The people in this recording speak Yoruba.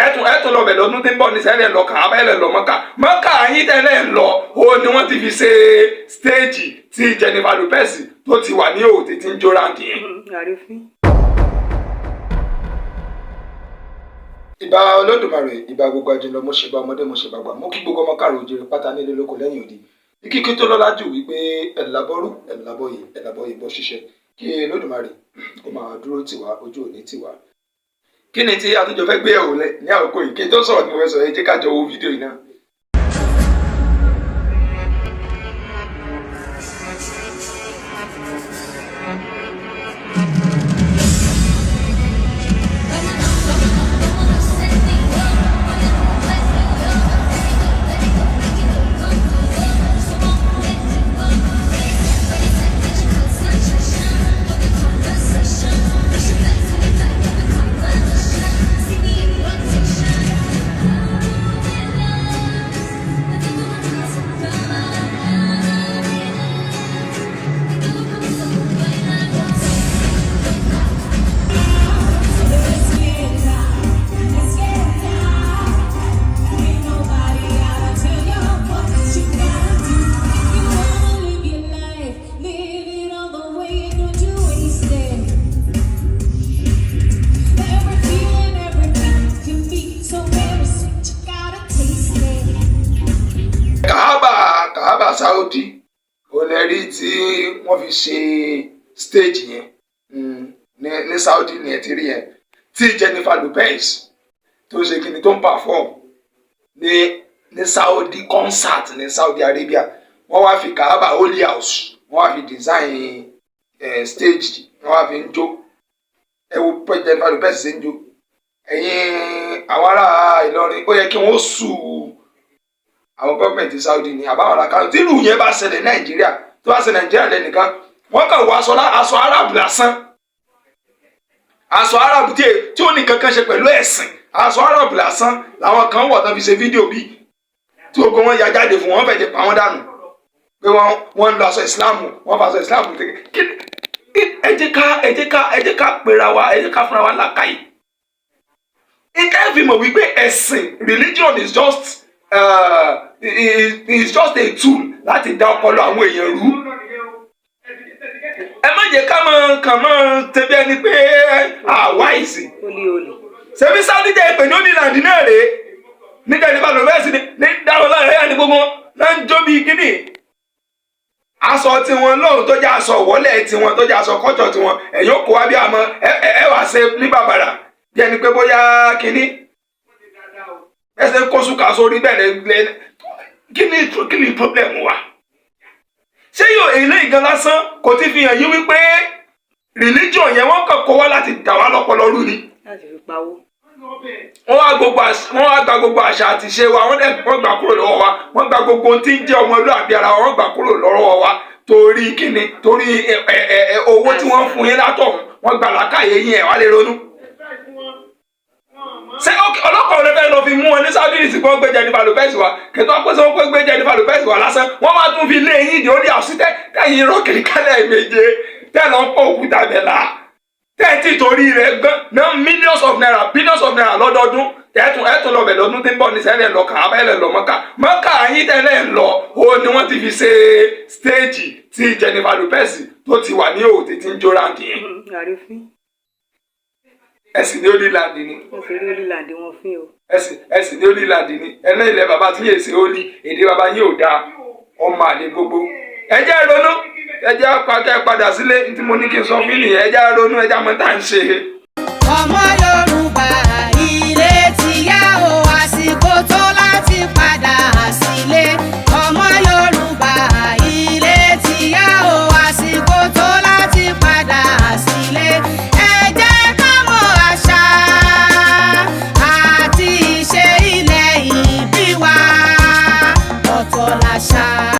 ẹ̀tún lọ bẹ̀ lọ́dún tí ń bọ̀ ní sẹ́lẹ̀ lọ Kàábà ẹ̀lẹ̀ lọ Mọ́kà yín tẹ́lẹ̀ ń lọ ó ní wọ́n ti fi ṣe stéèjì tí Jennifer Lopez tó ti wà ní òòtí tí ń jó ráǹdì yẹn. ìbà Olódùmarè ìbà gbogbo àjìnlọ mo ṣèbà ọmọdé mo ṣèbà àgbà mo kí gbogbo ọmọ káàrọ̀ oòjíire pátá nílé lóko lẹ́yìn òdì kíkí tó lọ́lá jù wípé ẹ̀làbọ́rú ẹ̀làbọ́yè bọ́ ṣiṣẹ́ kí Olódùmarè kó máa dúró tiwa ojú òní tiwa. kí ni tí àtúnjọ fẹ́ gbé ẹ̀wò lẹ̀ ní àkókò yìí kí n tó sọ̀rọ̀ tí mo fẹ́ sọ ẹ jẹ́ ká jọ wo fídíò yìí náà. Saudi olẹ́rí tí wọ́n fi ṣe stage yẹn ní Saudi ní ẹ̀ ti rí yẹn tí Jennifer Lopez tó ṣe kíni tó ń perform ní Saudi concert ní Saudi Arabia wọ́n wá fi Kaaba Holy House wọ́n wá fi design stage wọ́n wá fi ń jó ẹ wo pé Jennifer Lopez ṣe ń jó ẹ̀yin àwọn ará Ìlọrin ó yẹ kí wọ́n sùn àwọn gọ́ọ̀mẹ̀ntì Saudi ní àbáwọn akáwọn tí ìlú yẹn bá ṣẹlẹ̀ Nàìjíríà tó bá ṣe Nàìjíríà lẹ́nìkan wọ́n kàn wọ aṣọ Arab lásán aṣọ Arab tí ó ní kankan ṣe pẹ̀lú ẹ̀sìn aṣọ Arab lásán làwọn kan wọ̀ tán fi ṣe fídíò bí tí ogun wọn ya jáde fún wọn fẹ́ jẹ pa wọn dànù pé wọ́n ń lo aṣọ Ìsìláàmù wọ́n fa aṣọ Ìsìláàmù ẹ jẹ́ ká pera wa ẹ jẹ́ ká fúnra wa làkàyè nǹkan fi mọ̀ wípé ẹ̀sìn religion is just it's just a tool láti dá ọpọlọ àwọn èèyàn rú. ẹ má jẹ́ ká kàn mọ́ tẹbi ẹni pé àwa ìsìn. ṣebí Saudi jẹ́ ìpè ní onílàndì náà rèé nígbà nípa lọ́wọ́sì ní dáhùn láàrin ẹ̀yà ní gbogbo náà ń jó bíi kíní. aṣọ tiwọn lóhùn tó jẹ́ aṣọ ìwọ́lẹ̀ tiwọn tó jẹ́ aṣọ kọ́jọ tiwọn ẹ̀yìn ó kó wá bí àmọ́ ẹ wá ṣe ní bàbàrà bí ẹni pé bóyá kíní. ẹsẹ̀ kó sùkà sórí bẹ́ẹ̀ kí ni problem wa ṣé yóò eléyìí gan lásán kò ti fi hàn yí wípé religion yẹn wọ́n kàn kó wá láti dà wá lọ́pọlọ rú ni. wọ́n wá gba gbogbo àṣà àti ìṣe wa wọ́n gbà kúrò lọ́wọ́ wa wọ́n gba gbogbo ohun tí ń jẹ́ ọmọlúwàbí ara wa wọ́n gbà kúrò lọ́wọ́ wa torí kíni torí owó tí wọ́n fún yín látọ̀hún wọ́n gbà lákàyè yín ẹ̀ wá lè ronú. ṣé ọlọ́kọ̀ rẹ fẹ́ lọ fi mú wọn ní Saudi ní ìsìnkú gbé Jennifer Lopez wa kẹtọ́ àpèsè wọn gbé Jennifer Lopez wa lásán wọ́n máa tún fi lé yín ìdí orí àṣìtẹ́ tẹ̀yìn rọ́ọ̀kì kálẹ̀ méje tẹ̀ lọ́ pọ̀ òkúta bẹ̀là tẹ̀tì torí rẹ̀ gan ná billions of naira lọ́dọọdún ẹ̀tún lọ bẹ̀ lọ́dún tí ń bọ̀ ní sẹ́lẹ̀ lọ Kàábà ẹ̀lẹ̀ lọ Mọ́kà yín tẹ́lẹ̀ ń lọ ó ní wọ́n ti fi ṣe stéèjì tí Jennifer Lopez tó ti wà ní òòtí tí ń jó ráǹdì yẹn. ẹ̀sìn ní orílẹ̀-èdè ni. ẹ̀sìn ní orílẹ̀-èdè wọn fín o. ẹ̀sìn ní orílẹ̀-èdè ni ẹ̀nà ilẹ̀ bàbá tí yèsè ó ní èdè bàbá yìí ò dáa ọmọ àlè gbogbo. ẹ jẹ́ ronú ẹ jẹ́ padà sílé tí mo ní kí n sọ fún yín nìyẹn ẹ jẹ́ ronú ẹ jẹ́ àmọ́ tá à ń ṣe. ọmọ Yorùbá.